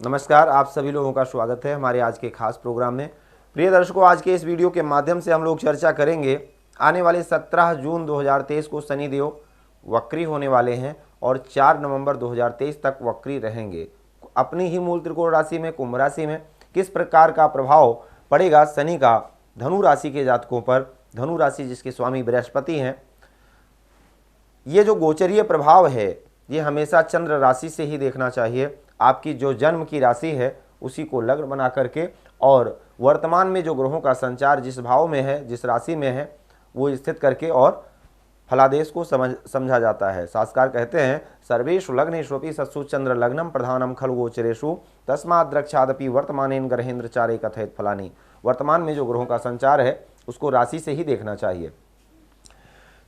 नमस्कार, आप सभी लोगों का स्वागत है हमारे आज के खास प्रोग्राम में। प्रिय दर्शकों, आज के इस वीडियो के माध्यम से हम लोग चर्चा करेंगे आने वाले 17 जून 2023 को शनिदेव वक्री होने वाले हैं और 4 नवंबर 2023 तक वक्री रहेंगे। अपनी ही मूल त्रिकोण राशि में कुंभ राशि में किस प्रकार का प्रभाव पड़ेगा शनि का धनु राशि के जातकों पर, धनु राशि जिसके स्वामी बृहस्पति हैं। ये जो गोचरीय प्रभाव है ये हमेशा चंद्र राशि से ही देखना चाहिए। आपकी जो जन्म की राशि है उसी को लग्न बना करके और वर्तमान में जो ग्रहों का संचार जिस भाव में है, जिस राशि में है, वो स्थित करके और फलादेश को समझा जाता है। शास्त्रकार कहते हैं सर्वेषु लग्नेष्वपि सत्सु चंद्र लग्नम प्रधानम खलु गोचरेषु तस्माद् द्रक्षादपि वर्तमानेन ग्रहेंद्र चारे कथयत फलानी। वर्तमान में जो ग्रहों का संचार है उसको राशि से ही देखना चाहिए।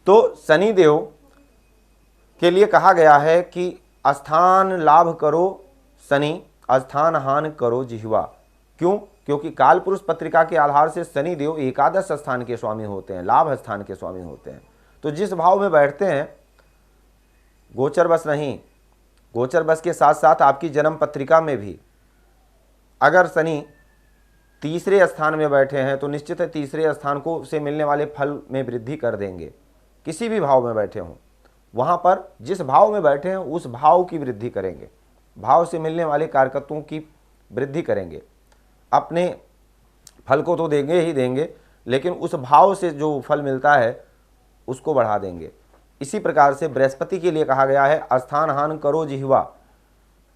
तो शनिदेव के लिए कहा गया है कि स्थान लाभ करो शनि, स्थान हान करो जिह्वा। क्यों? क्योंकि काल पुरुष पत्रिका के आधार से शनिदेव एकादश स्थान के स्वामी होते हैं, लाभ स्थान के स्वामी होते हैं। तो जिस भाव में बैठते हैं, गोचर बस नहीं, गोचर बस के साथ साथ आपकी जन्म पत्रिका में भी अगर शनि तीसरे स्थान में बैठे हैं तो निश्चित है तीसरे स्थान को से मिलने वाले फल में वृद्धि कर देंगे। किसी भी भाव में बैठे हों, वहाँ पर जिस भाव में बैठे हैं उस भाव की वृद्धि करेंगे, भाव से मिलने वाले कारकत्वों की वृद्धि करेंगे। अपने फल को तो देंगे ही देंगे, लेकिन उस भाव से जो फल मिलता है उसको बढ़ा देंगे। इसी प्रकार से बृहस्पति के लिए कहा गया है स्थान हान करो जिह्वा।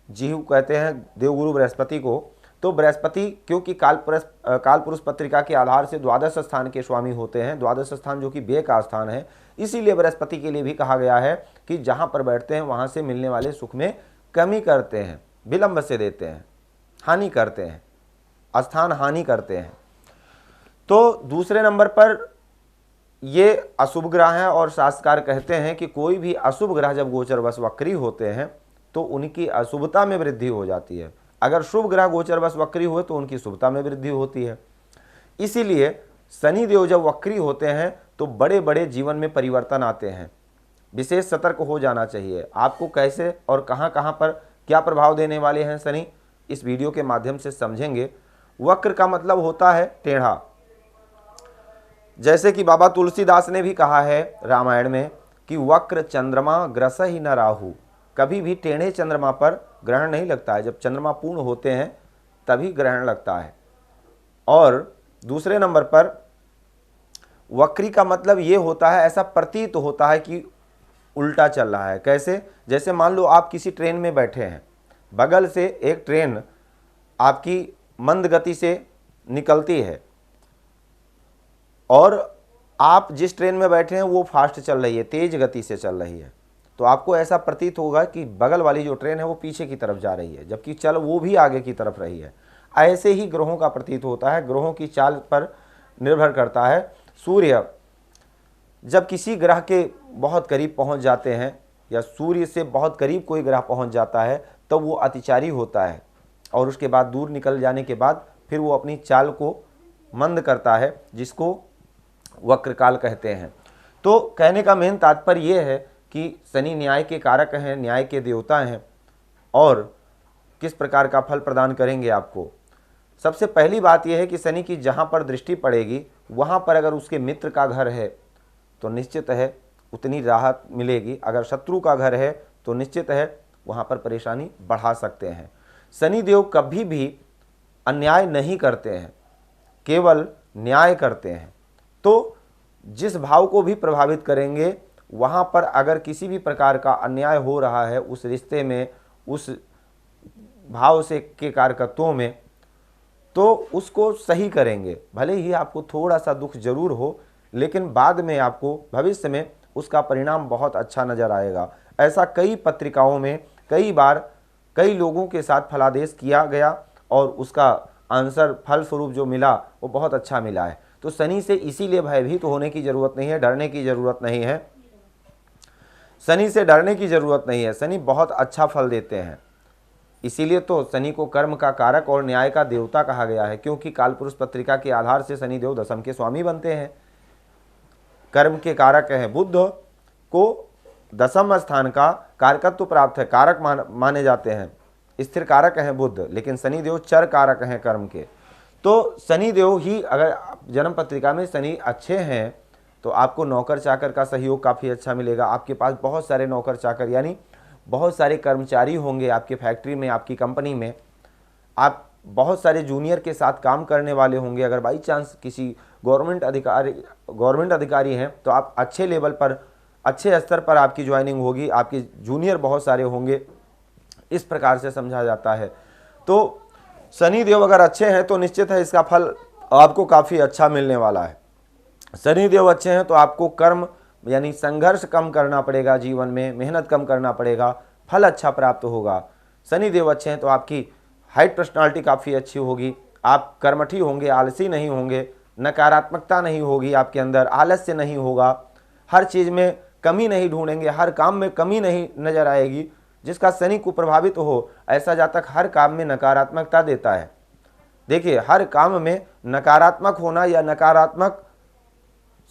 जिह्व कहते हैं देवगुरु बृहस्पति को। तो बृहस्पति क्योंकि काल पुरुष पत्रिका के आधार से द्वादश स्थान के स्वामी होते हैं, द्वादश स्थान जो कि व्यय का स्थान है, इसीलिए बृहस्पति के लिए भी कहा गया है कि जहाँ पर बैठते हैं वहाँ से मिलने वाले सुख में कमी करते हैं, विलंब से देते हैं, हानि करते हैं, स्थान हानि करते हैं। तो दूसरे नंबर पर ये अशुभ ग्रह हैं और शास्त्रकार कहते हैं कि कोई भी अशुभ ग्रह जब गोचरवश वक्री होते हैं तो उनकी अशुभता में वृद्धि हो जाती है। अगर शुभ ग्रह गोचरवश वक्री हुए तो उनकी शुभता में वृद्धि होती है। इसीलिए शनिदेव जब वक्री होते हैं तो बड़े बड़े जीवन में परिवर्तन आते हैं। विशेष सतर्क हो जाना चाहिए। आपको कैसे और कहां कहां पर क्या प्रभाव देने वाले हैं शनि, इस वीडियो के माध्यम से समझेंगे। वक्र का मतलब होता है टेढ़ा। जैसे कि बाबा तुलसीदास ने भी कहा है रामायण में कि वक्र चंद्रमा ग्रस ही न राहु। कभी भी टेढ़े चंद्रमा पर ग्रहण नहीं लगता है, जब चंद्रमा पूर्ण होते हैं तभी ग्रहण लगता है। और दूसरे नंबर पर वक्री का मतलब ये होता है, ऐसा प्रतीत होता है कि उल्टा चल रहा है। कैसे? जैसे मान लो आप किसी ट्रेन में बैठे हैं, बगल से एक ट्रेन आपकी मंद गति से निकलती है और आप जिस ट्रेन में बैठे हैं वो फास्ट चल रही है, तेज गति से चल रही है। तो आपको ऐसा प्रतीत होगा कि बगल वाली जो ट्रेन है वो पीछे की तरफ जा रही है, जबकि चल वो भी आगे की तरफ रही है। ऐसे ही ग्रहों का प्रतीत होता है, ग्रहों की चाल पर निर्भर करता है। सूर्य जब किसी ग्रह के बहुत करीब पहुंच जाते हैं या सूर्य से बहुत करीब कोई ग्रह पहुंच जाता है तो वो अतिचारी होता है और उसके बाद दूर निकल जाने के बाद फिर वो अपनी चाल को मंद करता है, जिसको वक्रकाल कहते हैं। तो कहने का मेन तात्पर्य ये है कि शनि न्याय के कारक हैं, न्याय के देवता हैं और किस प्रकार का फल प्रदान करेंगे आपको। सबसे पहली बात यह है कि शनि की जहाँ पर दृष्टि पड़ेगी वहाँ पर अगर उसके मित्र का घर है तो निश्चित है उतनी राहत मिलेगी। अगर शत्रु का घर है तो निश्चित है वहाँ पर परेशानी बढ़ा सकते हैं। शनिदेव कभी भी अन्याय नहीं करते हैं, केवल न्याय करते हैं। तो जिस भाव को भी प्रभावित करेंगे वहाँ पर अगर किसी भी प्रकार का अन्याय हो रहा है उस रिश्ते में, उस भाव से के कारकत्वों में, तो उसको सही करेंगे। भले ही आपको थोड़ा सा दुख जरूर हो, लेकिन बाद में आपको भविष्य में उसका परिणाम बहुत अच्छा नजर आएगा। ऐसा कई पत्रिकाओं में कई बार कई लोगों के साथ फलादेश किया गया और उसका आंसर फल स्वरूप जो मिला वो बहुत अच्छा मिला है। तो शनि से इसीलिए भयभीत होने की जरूरत नहीं है, डरने की जरूरत नहीं है। शनि से डरने की जरूरत नहीं है, शनि बहुत अच्छा फल देते हैं। इसीलिए तो शनि को कर्म का कारक और न्याय का देवता कहा गया है, क्योंकि कालपुरुष पत्रिका के आधार से शनिदेव दशम के स्वामी बनते हैं, कर्म के कारक हैं। बुध को दशम स्थान का कारकत्व प्राप्त है, कारक माने जाते हैं। स्थिर कारक हैं बुध, लेकिन शनिदेव चर कारक हैं कर्म के। तो शनिदेव ही अगर जन्म पत्रिका में शनि अच्छे हैं तो आपको नौकर चाकर का सहयोग काफ़ी अच्छा मिलेगा। आपके पास बहुत सारे नौकर चाकर यानी बहुत सारे कर्मचारी होंगे आपके फैक्ट्री में, आपकी कंपनी में। आप बहुत सारे जूनियर के साथ काम करने वाले होंगे। अगर बाई चांस किसी गवर्नमेंट अधिकारी हैं तो आप अच्छे लेवल पर, अच्छे स्तर पर आपकी ज्वाइनिंग होगी। आपके जूनियर बहुत सारे होंगे, इस प्रकार से समझा जाता है। तो शनि देव अगर अच्छे हैं तो निश्चित है इसका फल आपको काफ़ी अच्छा मिलने वाला है। शनि देव अच्छे हैं तो आपको कर्म यानी संघर्ष कम करना पड़ेगा, जीवन में मेहनत कम करना पड़ेगा, फल अच्छा प्राप्त होगा। शनि देव अच्छे हैं तो आपकी हाइट पर्सनालिटी काफ़ी अच्छी होगी, आप कर्मठी होंगे, आलसी नहीं होंगे, नकारात्मकता नहीं होगी आपके अंदर, आलस्य नहीं होगा, हर चीज़ में कमी नहीं ढूंढेंगे, हर काम में कमी नहीं नजर आएगी। जिसका शनि को प्रभावित हो ऐसा जातक हर काम में नकारात्मकता देता है। देखिए, हर काम में नकारात्मक होना या नकारात्मक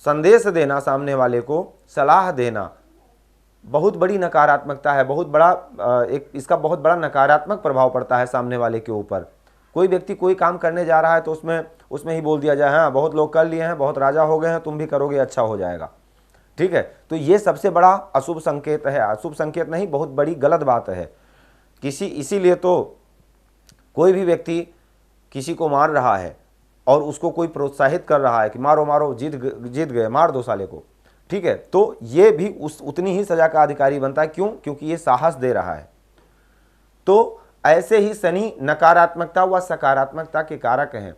संदेश देना, सामने वाले को सलाह देना, बहुत बड़ी नकारात्मकता है। बहुत बड़ा इसका बहुत बड़ा नकारात्मक प्रभाव पड़ता है सामने वाले के ऊपर। कोई व्यक्ति कोई काम करने जा रहा है तो उसमें ही बोल दिया जाए, हाँ बहुत लोग कर लिए हैं, बहुत राजा हो गए हैं, तुम भी करोगे अच्छा हो जाएगा। ठीक है, तो ये सबसे बड़ा अशुभ संकेत है। अशुभ संकेत नहीं, बहुत बड़ी गलत बात है। इसीलिए तो कोई भी व्यक्ति किसी को मार रहा है और उसको कोई प्रोत्साहित कर रहा है कि मारो मारो, जीत गए, मार दो साले को, ठीक है, तो ये भी उतनी ही सजा का अधिकारी बनता है। क्यों? क्योंकि ये साहस दे रहा है। तो ऐसे ही शनि नकारात्मकता व सकारात्मकता के कारक हैं।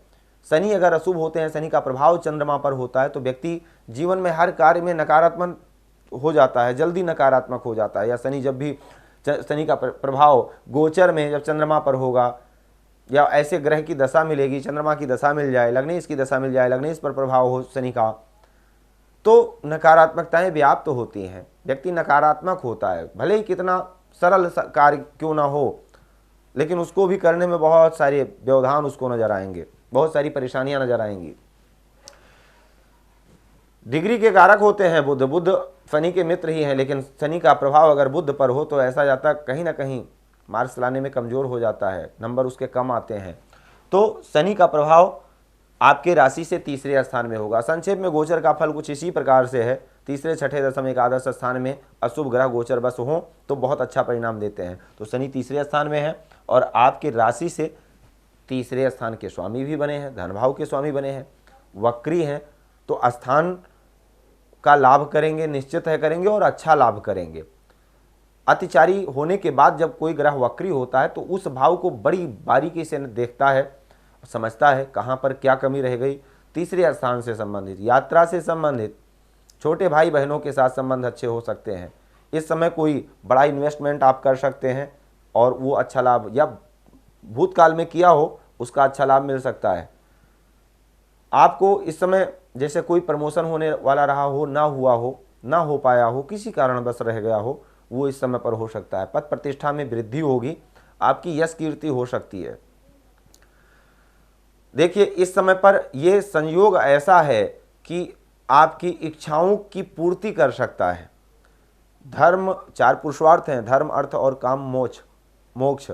शनि अगर अशुभ होते हैं, शनि का प्रभाव चंद्रमा पर होता है तो व्यक्ति जीवन में हर कार्य में नकारात्मक हो जाता है, जल्दी नकारात्मक हो जाता है। या शनि का प्रभाव गोचर में जब चंद्रमा पर होगा या ऐसे ग्रह की दशा मिलेगी, चंद्रमा की दशा मिल जाए, लग्नेश की दशा मिल जाए, लग्नेश पर प्रभाव हो शनि का, तो नकारात्मकताएं व्याप्त होती हैं, व्यक्ति नकारात्मक होता है। भले ही कितना सरल कार्य क्यों ना हो, लेकिन उसको भी करने में बहुत सारे व्यवधान उसको नजर आएंगे, बहुत सारी परेशानियां नजर आएंगी। डिग्री के कारक होते हैं बुध। बुध शनि के मित्र ही हैं, लेकिन शनि का प्रभाव अगर बुध पर हो तो ऐसा जाता कहीं ना कहीं मार्क्स लाने में कमजोर हो जाता है, नंबर उसके कम आते हैं। तो शनि का प्रभाव आपके राशि से तीसरे स्थान में होगा। संक्षेप में गोचर का फल कुछ इसी प्रकार से है। तीसरे, छठे, दशम, एकादश स्थान में अशुभ ग्रह गोचर बस हो तो बहुत अच्छा परिणाम देते हैं। तो शनि तीसरे स्थान में है और आपके राशि से तीसरे स्थान के स्वामी भी बने हैं, धन भाव के स्वामी बने हैं, वक्री हैं, तो स्थान का लाभ करेंगे, निश्चित है करेंगे और अच्छा लाभ करेंगे। अतिचारी होने के बाद जब कोई ग्रह वक्री होता है तो उस भाव को बड़ी बारीकी से देखता है, समझता है कहाँ पर क्या कमी रह गई। तीसरे स्थान से संबंधित, यात्रा से संबंधित, छोटे भाई बहनों के साथ संबंध अच्छे हो सकते हैं। इस समय कोई बड़ा इन्वेस्टमेंट आप कर सकते हैं और वो अच्छा लाभ, या भूतकाल में किया हो उसका अच्छा लाभ मिल सकता है। आपको इस समय जैसे कोई प्रमोशन होने वाला रहा हो, ना हुआ हो, ना हो पाया हो, किसी कारणवश रह गया हो, वो इस समय पर हो सकता है। पद प्रतिष्ठा में वृद्धि होगी, आपकी यश कीर्ति हो सकती है। देखिए, इस समय पर यह संयोग ऐसा है कि आपकी इच्छाओं की पूर्ति कर सकता है। धर्म, 4 पुरुषार्थ हैं, धर्म, अर्थ और काम, मोक्ष।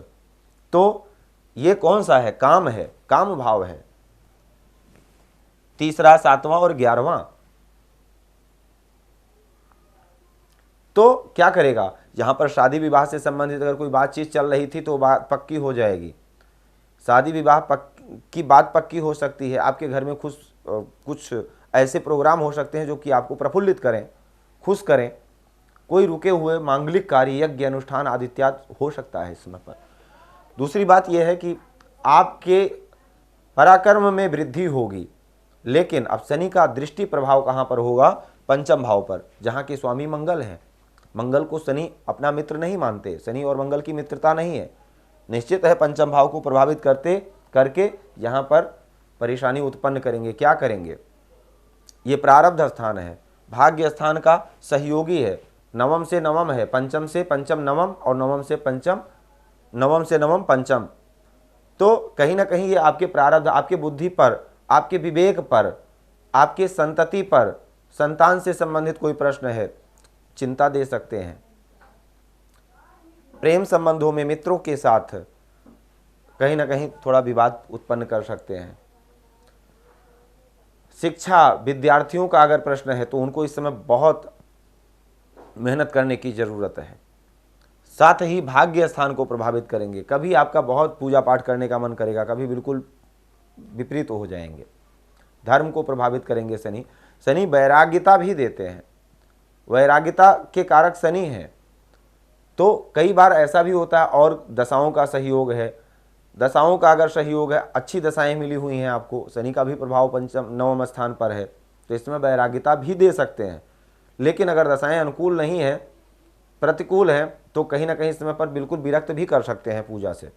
तो ये कौन सा है? काम है, काम भाव है। तीसरा, 7वां और 11वां। तो क्या करेगा? यहां पर शादी विवाह से संबंधित अगर कोई बातचीत चल रही थी तो बात पक्की हो जाएगी। शादी विवाह की बात पक्की हो सकती है। आपके घर में कुछ ऐसे प्रोग्राम हो सकते हैं जो कि आपको प्रफुल्लित करें, खुश करें। कोई रुके हुए मांगलिक कार्य, यज्ञ, अनुष्ठान आदि इत्यादि हो सकता है इस समय पर। दूसरी बात यह है कि आपके पराक्रम में वृद्धि होगी, लेकिन अब शनि का दृष्टि प्रभाव कहाँ पर होगा? पंचम भाव पर, जहाँ के स्वामी मंगल हैं। मंगल को शनि अपना मित्र नहीं मानते, शनि और मंगल की मित्रता नहीं है। निश्चित है पंचम भाव को प्रभावित करके यहाँ पर परेशानी उत्पन्न करेंगे। क्या करेंगे? ये प्रारब्ध स्थान है, भाग्य स्थान का सहयोगी है, नवम से नवम है, पंचम से पंचम नवम और नवम से पंचम, नवम से नवम पंचम। तो कहीं ना कहीं ये आपके प्रारब्ध, आपके बुद्धि पर, आपके विवेक पर, आपके संतति पर, संतान से संबंधित कोई प्रश्न है, चिंता दे सकते हैं। प्रेम संबंधों में मित्रों के साथ कहीं ना कहीं थोड़ा विवाद उत्पन्न कर सकते हैं। शिक्षा विद्यार्थियों का अगर प्रश्न है तो उनको इस समय बहुत मेहनत करने की ज़रूरत है। साथ ही भाग्य स्थान को प्रभावित करेंगे, कभी आपका बहुत पूजा पाठ करने का मन करेगा, कभी बिल्कुल विपरीत हो जाएंगे। धर्म को प्रभावित करेंगे शनि। शनि वैराग्यता भी देते हैं, वैराग्यता के कारक शनि हैं। तो कई बार ऐसा भी होता है, और दशाओं का सहयोग है, दशाओं का अगर सहयोग है, अच्छी दशाएं मिली हुई हैं आपको, शनि का भी प्रभाव पंचम नवम स्थान पर है, तो इसमें वैराग्यता भी दे सकते हैं। लेकिन अगर दशाएं अनुकूल नहीं है, प्रतिकूल है, तो कहीं ना कहीं समय पर बिल्कुल विरक्त भी कर सकते हैं पूजा से।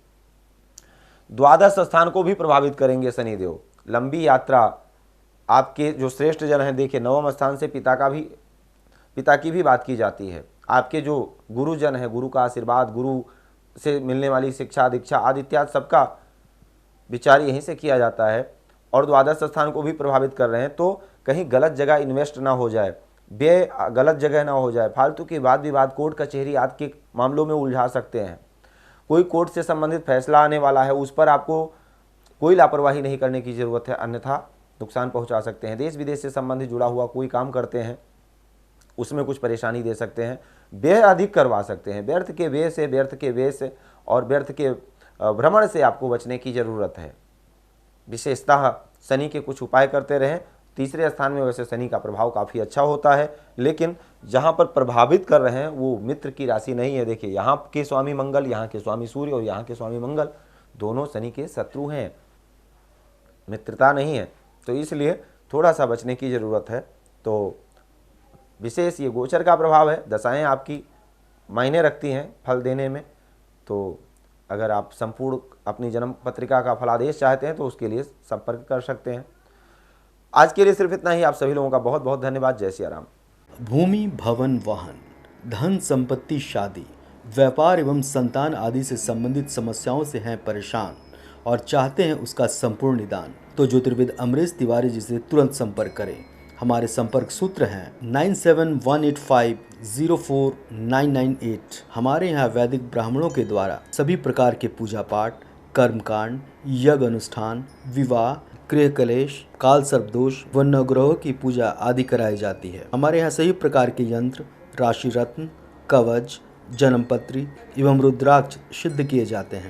द्वादश स्थान को भी प्रभावित करेंगे शनिदेव। लंबी यात्रा, आपके जो श्रेष्ठ जन हैं, देखिए नवम स्थान से पिता की भी बात की जाती है। आपके जो गुरुजन है, गुरु का आशीर्वाद, गुरु से मिलने वाली शिक्षा दीक्षा आदि इत्यादि सबका विचार यहीं से किया जाता है। और द्वादश स्थान को भी प्रभावित कर रहे हैं, तो कहीं गलत जगह इन्वेस्ट ना हो जाए, व्यय गलत जगह ना हो जाए, फालतू के वाद विवाद, कोर्ट कचहरी आदि के मामलों में उलझा सकते हैं। कोई कोर्ट से संबंधित फैसला आने वाला है, उस पर आपको कोई लापरवाही नहीं करने की ज़रूरत है, अन्यथा नुकसान पहुंचा सकते हैं। देश विदेश से संबंधित जुड़ा हुआ कोई काम करते हैं, उसमें कुछ परेशानी दे सकते हैं, व्यय अधिक करवा सकते हैं। व्यर्थ के व्यय से, व्यर्थ के व्यय से और व्यर्थ के भ्रमण से आपको बचने की ज़रूरत है। विशेषतः शनि के कुछ उपाय करते रहें। तीसरे स्थान में वैसे शनि का प्रभाव काफ़ी अच्छा होता है, लेकिन जहाँ पर प्रभावित कर रहे हैं वो मित्र की राशि नहीं है। देखिए, यहाँ के स्वामी मंगल, यहाँ के स्वामी सूर्य और यहाँ के स्वामी मंगल दोनों शनि के शत्रु हैं, मित्रता नहीं है। तो इसलिए थोड़ा सा बचने की ज़रूरत है। तो विशेष ये गोचर का प्रभाव है, दशाएं आपकी मायने रखती हैं फल देने में। तो अगर आप संपूर्ण अपनी जन्म पत्रिका का फलादेश चाहते हैं तो उसके लिए संपर्क कर सकते हैं। आज के लिए सिर्फ इतना ही। आप सभी लोगों का बहुत बहुत धन्यवाद। जय सिया राम। भूमि, भवन, वाहन, धन संपत्ति, शादी, व्यापार एवं संतान आदि से संबंधित समस्याओं से हैं परेशान और चाहते हैं उसका संपूर्ण निदान, तो ज्योतिर्विद अमरीश तिवारी जी से तुरंत संपर्क करें। हमारे संपर्क सूत्र हैं 9718504998। हमारे यहाँ वैदिक ब्राह्मणों के द्वारा सभी प्रकार के पूजा पाठ, कर्मकांड, यज्ञ अनुष्ठान, विवाह, गृह कलेश, काल सर्पदोष व नवग्रहों की पूजा आदि कराई जाती है। हमारे यहाँ सभी प्रकार के यंत्र, राशि रत्न, कवच, जन्मपत्री एवं रुद्राक्ष सिद्ध किए जाते हैं।